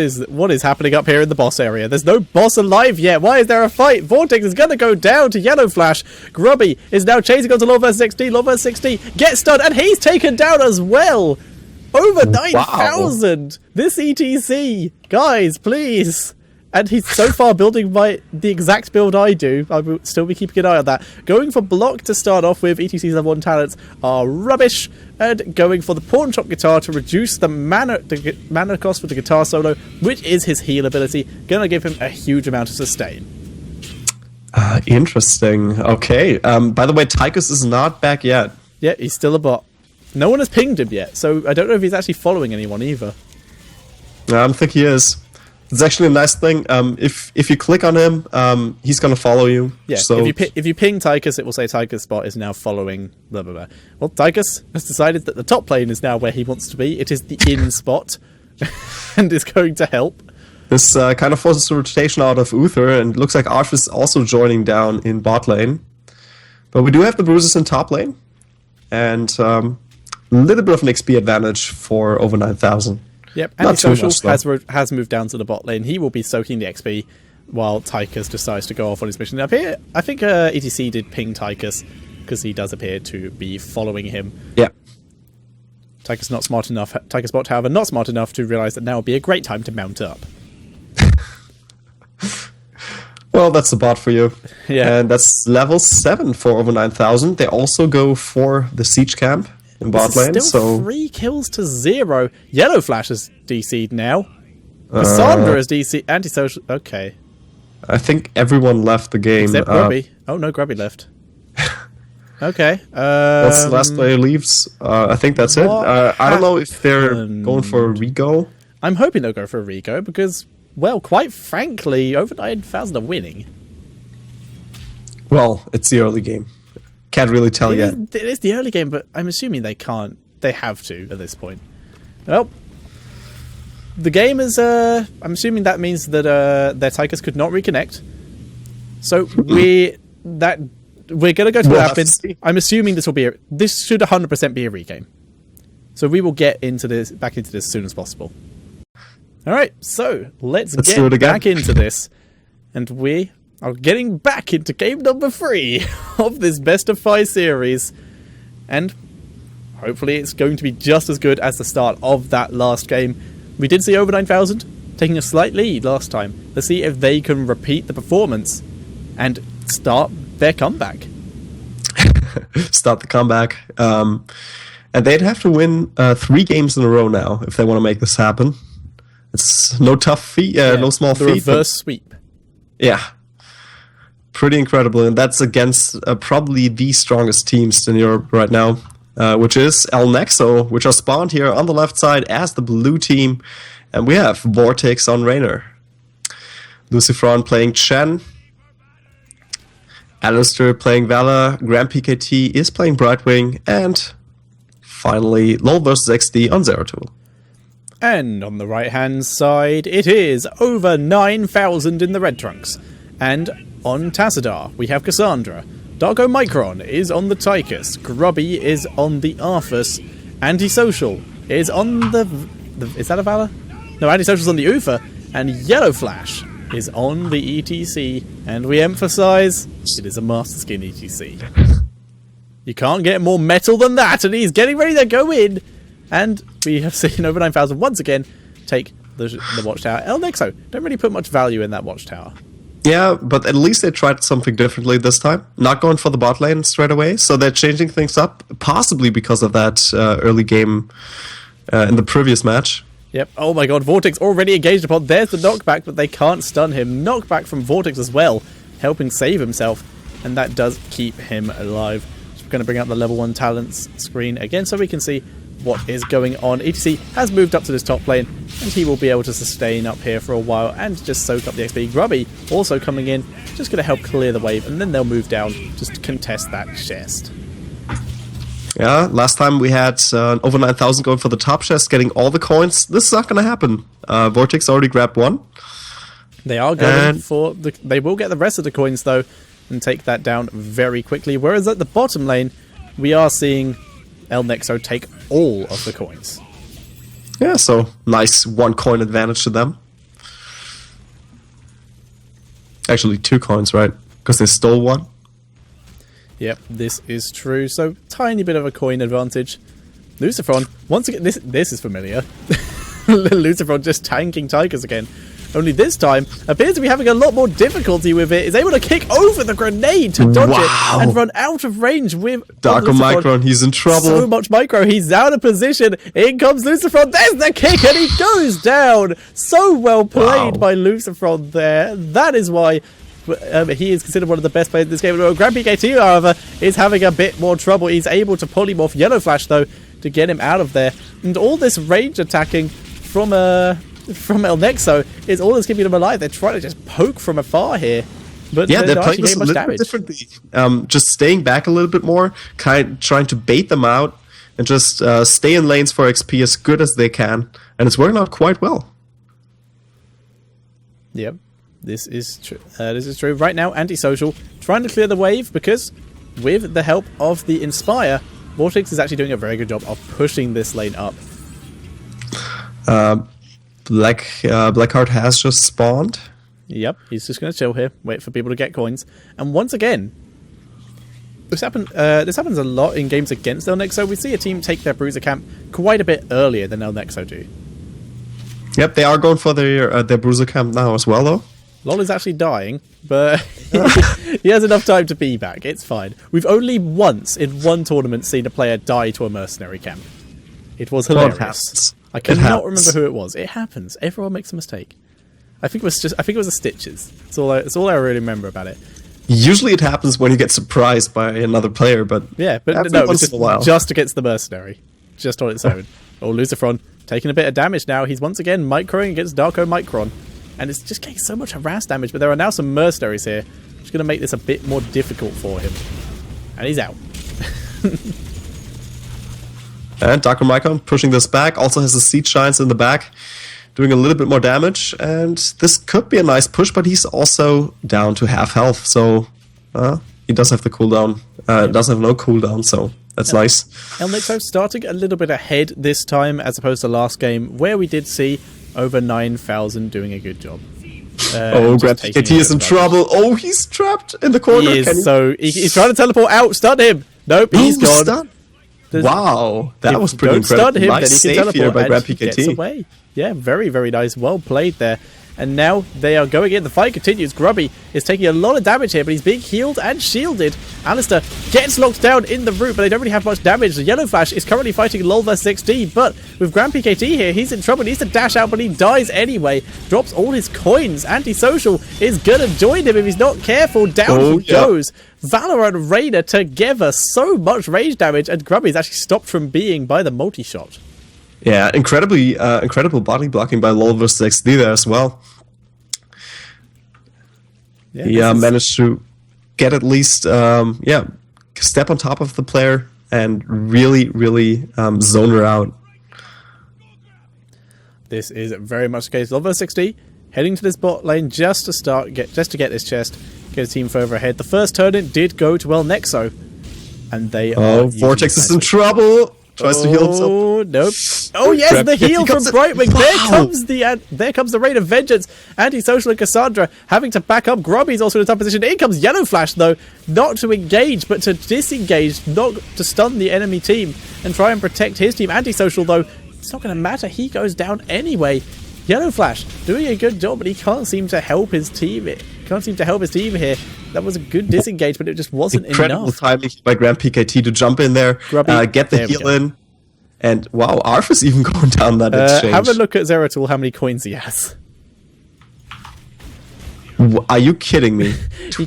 is happening up here in the boss area? There's no boss alive yet. Why is there a fight? Vortex is going to go down to Yellow Flash. Grubby is now chasing on to Law vs. XD. Law vs. XD gets stunned, and he's taken down as well. Over 9,000. This ETC. Guys, please. And he's so far building the exact build I do. I will still be keeping an eye on that. Going for block to start off with. ETC's level 1 talents are rubbish. And going for the pawn shop guitar to reduce the mana cost for the guitar solo, which is his heal ability. Gonna give him a huge amount of sustain. Interesting. Okay. By the way, Tychus is not back yet. Yeah, he's still a bot. No one has pinged him yet, so I don't know if he's actually following anyone either. I don't think he is. It's actually a nice thing. If you click on him, he's gonna follow you. Yeah. So if you ping Tychus, it will say Tychus bot is now following blah blah blah. Well, Tychus has decided that the top lane is now where he wants to be. It is the in spot, and is going to help. This kind of forces the rotation out of Uther, and looks like Arf is also joining down in bot lane. But we do have the bruises in top lane, and a little bit of an XP advantage for over 9,000. Yep, Antisocial has moved down to the bot lane. He will be soaking the XP while Tychus decides to go off on his mission. Up here, I think ETC did ping Tychus because he does appear to be following him. Yeah. Tychus bot, however, not smart enough to realise that now would be a great time to mount up. Well, that's the bot for you. Yeah. And that's level 7 for over 9,000. They also go for the siege camp in bot lane. Still 3 kills to 0. Yellow Flash is DC'd now. Cassandra is DC'd. Antisocial. Okay. I think everyone left the game. Except Grubby. Oh no, Grubby left. Okay. That's the last player leaves. I think that's it. I don't know if they're going for a rego. I'm hoping they'll go for a rego because, well, quite frankly, over 9,000 are winning. Well, it's the early game. Can't really tell yet. It is the early game, but I'm assuming they can't. They have to at this point. Well, the game is. I'm assuming that means that their Tychus could not reconnect. So we're gonna go to what happens. I'm assuming this should 100% be a regame. So we will get back into this as soon as possible. All right, so let's get back into this, and we are getting back into game number 3 of this best of 5 series, and hopefully it's going to be just as good as the start of that last game. We did see over 9,000 taking a slight lead last time. Let's see if they can repeat the performance and start their comeback. Start the comeback. And they'd have to win 3 games in a row now if they want to make this happen. It's no tough feat, no small feat. The reverse sweep. Yeah. Pretty incredible. And that's against probably the strongest teams in Europe right now, which is Nexo, which are spawned here on the left side as the blue team. And we have Vortex on Raynor. Lucifron playing Chen. Alistair playing Vala. Grand PKT is playing Brightwing. And finally, LoL vs. XD on Zeratul. And on the right-hand side, it is over 9,000 in the Red Trunks. And on Tassadar, we have Cassandra. Darko Micron is on the Tychus. Grubby is on the Arthas. Antisocial is on the is that a Valor? No, Antisocial's on the Ufa. And Yellow Flash is on the ETC. And we emphasize, it is a Master Skin ETC. You can't get more metal than that, and he's getting ready to go in. And we have seen over 9,000 once again take the watchtower. Nexo don't really put much value in that watchtower. Yeah, but at least they tried something differently this time. Not going for the bot lane straight away, so they're changing things up, possibly because of that early game in the previous match. Yep. Oh my god, Vortex already engaged upon. There's the knockback, but they can't stun him. Knockback from Vortex as well, helping save himself, and that does keep him alive. So we're going to bring up the level 1 talents screen again so we can see what is going on. ETC has moved up to this top lane, and he will be able to sustain up here for a while and just soak up the XP. Grubby also coming in, just going to help clear the wave, and then they'll move down just to contest that chest. Yeah, last time we had over 9,000 going for the top chest, getting all the coins. This is not going to happen. Vortex already grabbed 1. They are going they will get the rest of the coins, though, and take that down very quickly. Whereas at the bottom lane, we are seeing Nexo take all of the coins. Yeah, so nice 1 coin advantage to them. Actually, 2 coins, right? Because they stole 1. Yep, this is true. So, tiny bit of a coin advantage. Lucifron, once again, this is familiar. Lucifron just tanking Tigers again. Only this time, appears to be having a lot more difficulty with it. Is able to kick over the grenade to dodge it and run out of range with Darko Micron. He's in trouble. So much micro. He's out of position. In comes Lucifron. There's the kick and he goes down. So well played by Lucifron there. That is why he is considered one of the best players in this game. Grand PKT, however, is having a bit more trouble. He's able to polymorph Yellow Flash, though, to get him out of there. And all this range attacking from El Nexo is all that's keeping them alive. They're trying to just poke from afar here. But yeah, they're not playing this a little bit differently. Just staying back a little bit more, trying to bait them out, and just stay in lanes for XP as good as they can. And it's working out quite well. Yep. This is true. This is true. Right now, Antisocial trying to clear the wave because, with the help of the Inspire, Vortex is actually doing a very good job of pushing this lane up. Blackheart has just spawned. Yep, he's just going to chill here, wait for people to get coins, and once again, this happens a lot in games against El Nexo. We see a team take their Bruiser camp quite a bit earlier than El Nexo do. Yep, they are going for their Bruiser camp now as well, though. Lol is actually dying, but he has enough time to be back. It's fine. We've only once in one tournament seen a player die to a mercenary camp. It was hilarious. I cannot remember who it was. It happens. Everyone makes a mistake. I think it was the Stitches. That's all I really remember about it. Usually it happens when you get surprised by another player, but yeah, but no, it's just against the mercenary, just on its own. Oh, Lucifron taking a bit of damage now. He's once again microing against Darko Micron. And it's just getting so much harass damage, but there are now some mercenaries here, which is going to make this a bit more difficult for him. And he's out. And Darko Micron pushing this back, also has the Seed Shines in the back, doing a little bit more damage, and this could be a nice push, but he's also down to half health, so he does have the cooldown, does have no cooldown, so that's nice. El Nexo starting a little bit ahead this time, as opposed to last game, where we did see over 9,000 doing a good job. Grand PKT is in trouble. Oh, he's trapped in the corner. He's trying to teleport out. Stun him. Nope, he's gone. Stunned. Wow, that was pretty incredible. Stun him, nice then he can save here by Grand PKT. Gets away. Yeah, very, very nice. Well played there. And now they are going in. The fight continues. Grubby is taking a lot of damage here, but he's being healed and shielded. Alistair gets locked down in the root, but they don't really have much damage. The Yellow Flash is currently fighting LOL vs XD, but with Grand PKT here, he's in trouble. He needs to dash out, but he dies anyway. Drops all his coins. Antisocial is going to join him if he's not careful. Down he goes. Valor and Raider together. So much rage damage, and Grubby is actually stopped from being by the multi-shot. Yeah, incredible body blocking by LOL vs XD there as well. Yeah, he managed to get at least, step on top of the player and really zone her out. This is very much the case. LOL vs XD heading to this bot lane just to get this chest, get a team further ahead. The first turn-in did go to El Nexo, and they are. Vortex is in trouble. Tries to heal himself. Oh, nope. Oh, yes, the heal from Brightwing. Wow. There comes the Rain of Vengeance. Antisocial and Cassandra having to back up. Grubby's also in a tough position. In comes Yellow Flash, though. Not to engage, but to disengage. Not to stun the enemy team and try and protect his team. Antisocial, though, it's not going to matter. He goes down anyway. Yellow Flash doing a good job, but he can't seem to help his team. Here. That was a good disengage, but it just wasn't Incredible enough. timing by Grand PKT to jump in there, get the heal in. And wow, Arf is even going down that exchange. Have a look at Zeratul, how many coins he has. Are you kidding me? He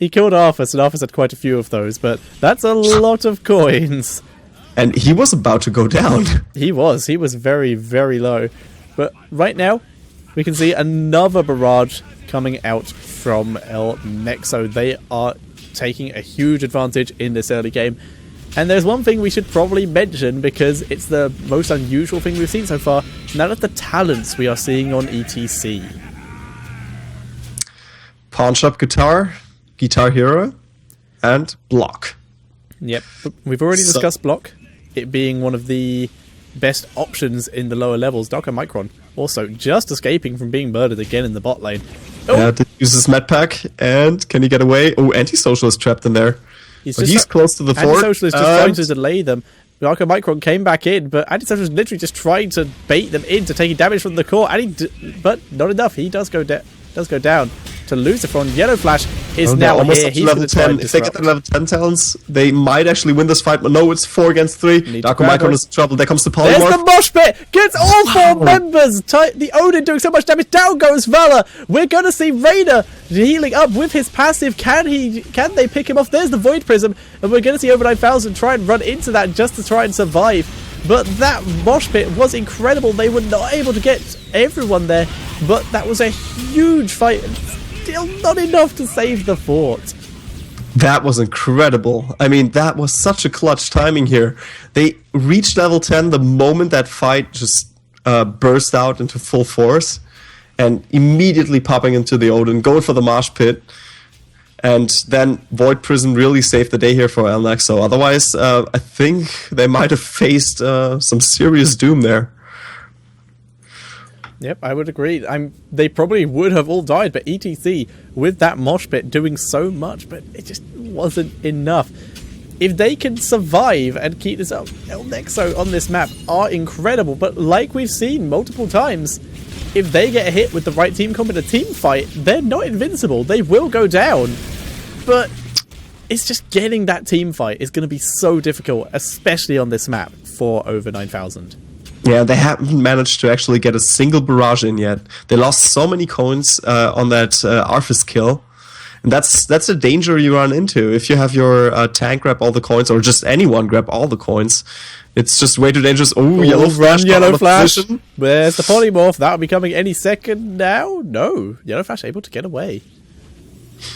killed Arthas, and Arthas had quite a few of those, but that's a lot of coins. And he was about to go down. He was very, very low. But right now, we can see another barrage coming out from El Nexo. They are taking a huge advantage in this early game. And there's one thing we should probably mention, because it's the most unusual thing we've seen so far, and that is the talents we are seeing on ETC. Pawn Shop Guitar, Guitar Hero, and Block. Yep, we've already discussed Block, it being one of the best options in the lower levels. Darko Micron also just escaping from being murdered again in the bot lane. Oh, Yeah, did use his med pack, and can he get away? Oh, Antisocial is trapped in there. But he's close to the fort. Antisocial is just trying to delay them. Darko Micron came back in, but Antisocial is literally just trying to bait them into taking damage from the core, but not enough. He does go down to Lucifer. Yellow Flash is now almost here. up to He's level going to try 10. and If they get disrupt. the level 10 talents, they might actually win this fight. But no, it's 4 against 3. Need to Darko grab Micron her. is in trouble. There comes the There's polymorph. the mosh pit! Gets all 4 members! The Odin doing so much damage. Down goes Valor! We're gonna see Raider healing up with his passive. Can they pick him off? There's the Void Prism, and we're gonna see over 9,000 try and run into that just to try and survive. But that mosh pit was incredible. They were not able to get everyone there, but that was a huge fight. Still not enough to save the fort. That was incredible. I mean, that was such a clutch timing here. They reached level 10 the moment that fight just burst out into full force, and immediately popping into the Odin, going for the mosh pit. And then Void Prison really saved the day here for El Nexo. Otherwise, I think they might have faced some serious doom there. Yep, I would agree. They probably would have all died, but ETC, with that mosh pit, doing so much, but it just wasn't enough. If they can survive and keep this up, El Nexo on this map are incredible, but like we've seen multiple times, if they get hit with the right team comp in a team fight, they're not invincible. They will go down. But it's just getting that team fight is going to be so difficult, especially on this map for over 9,000. Yeah, they haven't managed to actually get a single barrage in yet. They lost so many coins on that Arthas kill. And that's a danger you run into. If you have your tank grab all the coins, or just anyone grab all the coins, it's just way too dangerous. Oh, Yellow Flash. Yellow Flash. Where's the polymorph? That'll be coming any second now. No. Yellow Flash able to get away.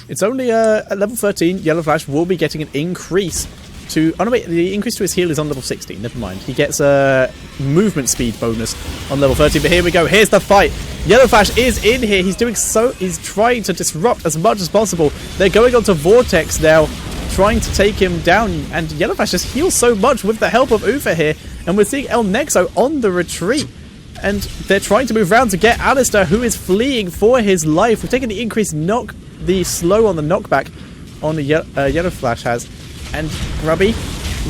It's only at level 13. Yellow Flash will be getting an increase to... Oh no, wait. The increase to his heal is on level 16. Never mind. He gets a movement speed bonus on level 13. But here we go. Here's the fight. Yellow Flash is in here. He's doing so... He's trying to disrupt as much as possible. They're going on to Vortex now, trying to take him down. And Yellow Flash just heals so much with the help of Ufa here. And we're seeing El Nexo on the retreat. And they're trying to move around to get Alistair, who is fleeing for his life. We've taken the increased the slow on the knockback on the Yellow Flash has. And Grubby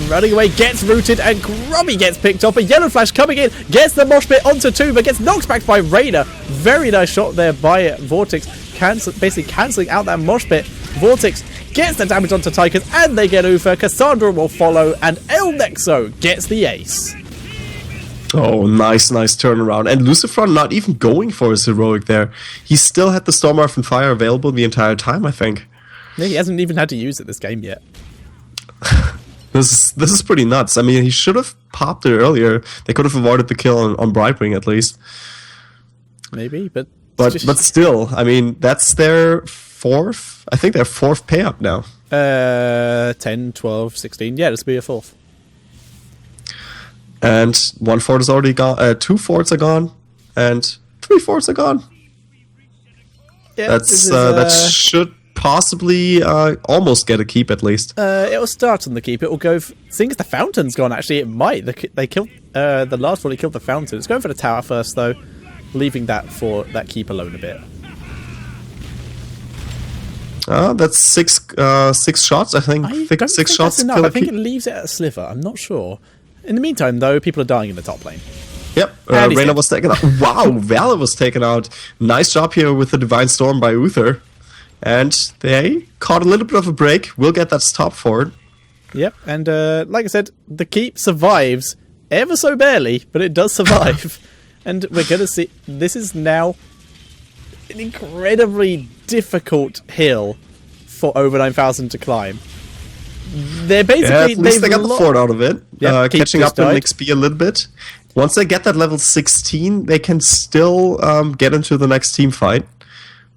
running away, gets rooted, and Grubby gets picked up. A Yellow Flash coming in, gets the mosh pit onto 2, but gets knocked back by Raider. Very nice shot there by Vortex, basically cancelling out that mosh pit. Vortex gets the damage onto Tychus, and they get Ufa. Cassandra will follow, and El Nexo gets the ace. Oh, nice turnaround. And Lucifer not even going for his heroic there. He still had the Stormwrath and Fire available the entire time, I think. Yeah, he hasn't even had to use it this game yet. This is pretty nuts. I mean, he should have popped it earlier. They could have avoided the kill on Brightwing at least. Maybe, but still, I mean, that's their 4th. I think their 4th pay up now. 10, 12, 16. Yeah, this will be a 4th. And 1 fort is already gone. 2 forts are gone, and 3 forts are gone. Yeah, that should possibly almost get a keep at least. It will start on the keep. It will go. Seeing as the fountain's gone, actually, it might. They killed the last volley. Killed the fountain. It's going for the tower first, though, leaving that for that keep alone a bit. That's six shots. I think. Six shots. That's enough. I think it leaves it at a sliver. I'm not sure. In the meantime, though, people are dying in the top lane. Yep, Reyna was taken out. Wow, Valor was taken out. Nice job here with the Divine Storm by Uther. And they caught a little bit of a break. We'll get that stop forward. Yep, and like I said, the keep survives ever so barely, but it does survive. And we're going to see... This is now an incredibly difficult hill for over 9,000 to climb. They're basically... At least they got the fort out of it. Yep, catching up in XP a little bit. Once they get that level 16, they can still get into the next team fight.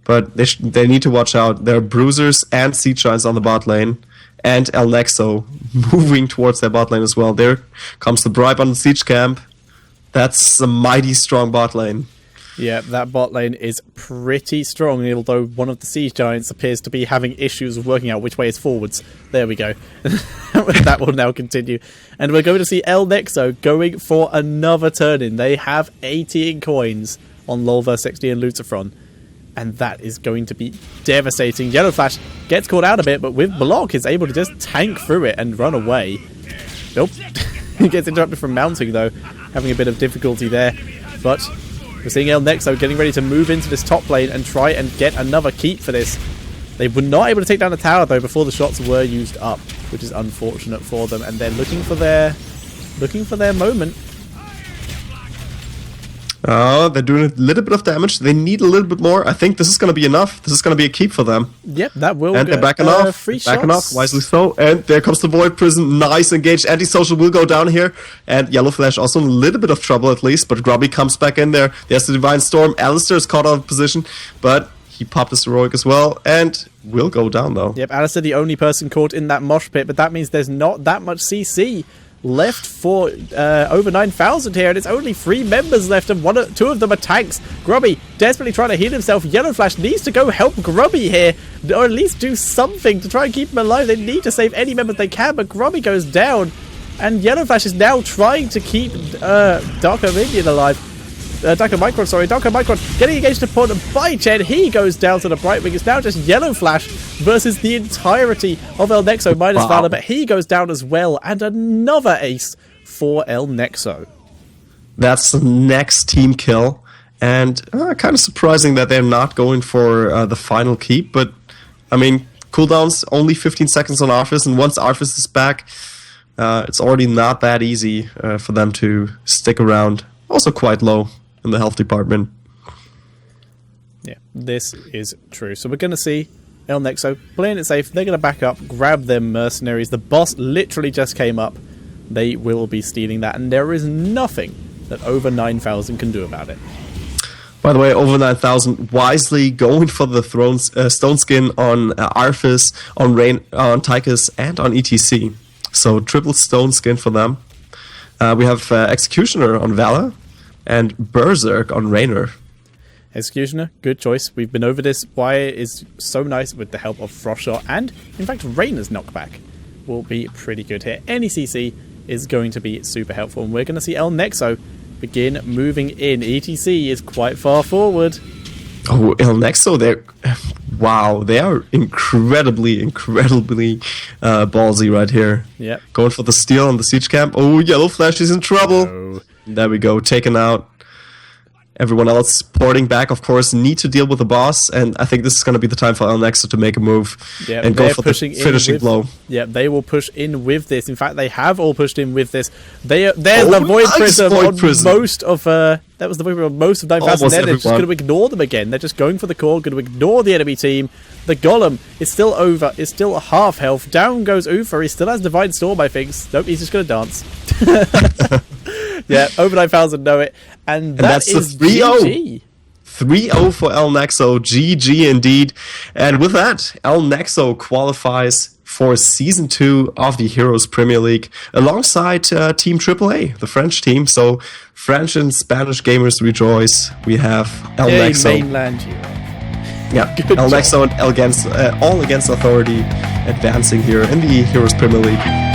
But they need to watch out. There are Bruisers and Siege Giants on the bot lane. And El Nexo moving towards their bot lane as well. There comes the bribe on the Siege camp. That's a mighty strong bot lane. Yeah, that bot lane is pretty strong, although one of the Siege Giants appears to be having issues with working out which way is forwards. There we go. That will now continue. And we're going to see El Nexo going for another turn-in. They have 18 coins on LoL vs XD and Lutafron. And that is going to be devastating. Yellow Flash gets caught out a bit, but with Block is able to just tank through it and run away. Nope. He gets interrupted from mounting, though, having a bit of difficulty there. But we're seeing El Nexo getting ready to move into this top lane and try and get another keep for this. They were not able to take down the tower, though, before the shots were used up, which is unfortunate for them. And they're looking for their moment. Oh, they're doing a little bit of damage. They need a little bit more. I think this is going to be enough. This is going to be a keep for them. Yep, that will. And they're backing off. Backing off, wisely so. And there comes the Void Prison. Nice engaged. Antisocial will go down here. And Yellow Flash also in a little bit of trouble at least. But Grubby comes back in there. There's the Divine Storm. Alistair is caught out of position. But he popped his heroic as well. And will go down though. Yep, Alistair the only person caught in that mosh pit. But that means there's not that much CC left for over 9,000 here, and it's only 3 members left, and 2 of them are tanks. Grubby desperately trying to heal himself. Yellow Flash needs to go help Grubby here, or at least do something to try and keep him alive. They need to save any members they can, but Grubby goes down, and Yellow Flash is now trying to keep Darko Minion alive. Darko Micron getting engaged upon by Chen. He goes down to the Brightwing. It's now just Yellow Flash versus the entirety of El Nexo minus Valor, but he goes down as well. And another ace for El Nexo. That's the next team kill. And kind of surprising that they're not going for the final keep. But, I mean, cooldowns only 15 seconds on Arthas. And once Arthas is back, it's already not that easy for them to stick around. Also quite low in the health department. Yeah, this is true. So we're going to see El Nexo playing it safe. They're going to back up, grab them mercenaries. The boss literally just came up. They will be stealing that, and there is nothing that over 9,000 can do about it. By the way, over 9,000 wisely going for the stone skin on Arthas, on Tychus, and on ETC. So triple stone skin for them. We have Executioner on Valor and Berserk on Raynor. Executioner, good choice. We've been over this. Why is so nice with the help of Frostshot, and in fact Raynor's knockback will be pretty good here. Any CC is going to be super helpful, and we're going to see El Nexo begin moving in. ETC is quite far forward. Oh, El Nexo, wow, they are incredibly ballsy right here. Yep. Going for the steal on the siege camp. Oh, Yellow Flash is in trouble. Oh. There we go, taken out. Everyone else porting back, of course, need to deal with the boss, and I think this is going to be the time for El Nexo to make a move and go for the finishing blow. Yeah, they will push in with this. In fact, they have all pushed in with this. There's the Void Prism on most of... that was the Void Prism on most of 9,000. They're just going to ignore them again. They're just going for the core, going to ignore the enemy team. The Golem is still over. It's still half health. Down goes Ufa. He still has Divine Storm, I think. Nope, he's just going to dance. Yeah, over 9,000 know it. And that's is 3-0. 3-0 for El Nexo. GG indeed. And with that, El Nexo qualifies for Season 2 of the Heroes Premier League alongside Team AAA, the French team. So French and Spanish gamers rejoice. We have El Nexo. Mainland Europe. Yeah, El Nexo and All Against Authority advancing here in the Heroes Premier League.